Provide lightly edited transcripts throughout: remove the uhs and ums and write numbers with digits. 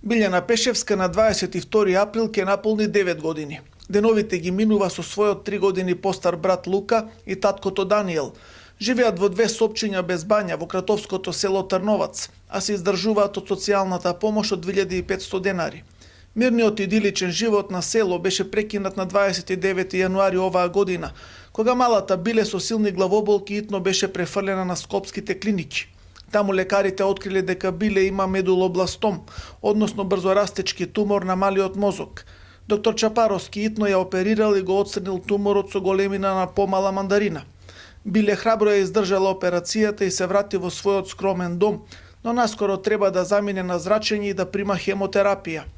Билјана Пешевска на 22 април ќе наполни 9 години. Деновите ги минува со својот 3 години постар брат Лука и таткото Даниел. Живеат во две сопчиња без бања во кратовското село Трновац, а се издржуваат од социјалната помош од 2500 денари. Мирниот идиличен живот на село беше прекинат на 29 јануари оваа година, кога малата Биле со силни главоболки итно беше префрлена на скопските клиники. Таму лекарите откриле дека Биле има медулобластом, односно брзорастечки тумор на малиот мозок. Доктор Чапаровски итно ја оперирал и го отстранил туморот со големина на помала мандарина. Биле храбро ја издржала операцијата и се врати во својот скромен дом, но наскоро треба да замине на зрачење и да прима хемотерапија.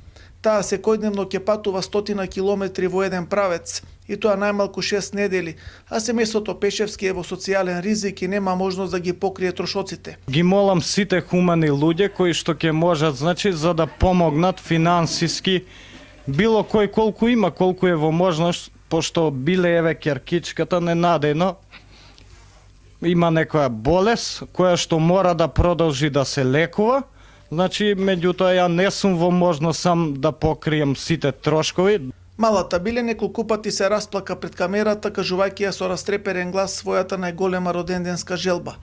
Таа секојдневно ќе патува 100 километри во еден правец, и тоа најмалку 6 недели, а семејството Пешевски е во социјален ризик и нема можност да ги покрие трошоците. Ги молам сите хумани луѓе кои што ќе можат, за да помогнат финансиски, било кој колку има, колку е во можност, пошто Биле еве керкичката ненадејно има некоја болест која што мора да продолжи да се лекува. Меѓутоа ја не сум во можност сам да покрием сите трошкови. Малата Биле неколку пати се расплака пред камерата, кажувајќи ја со растреперен глас својата најголема роденденска желба.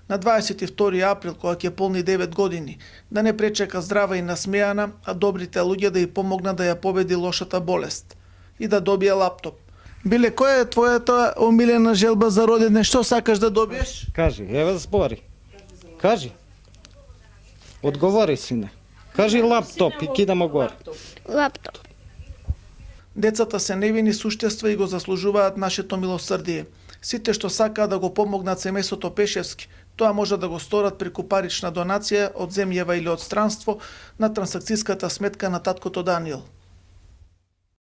На 22 април, кога ќе полни 9 години, да не пречека здрава и насмејана, а добрите луѓе да ја помогнат да ја победи лошата болест и да добие лаптоп. Биле, која е твојата омилена желба за роденден? Што сакаш да добиеш? Кажи, еве збори. Кажи. Одговори, сине. Кажи лаптоп и кидамо горе. Лаптоп. Децата се невини суштества и го заслужуваат нашето милосрдие. Сите што сакаат да го помогнат семејството Пешевски, тоа може да го сторат преку парична донација од земјава или од странство на трансакцијската сметка на таткото Даниел.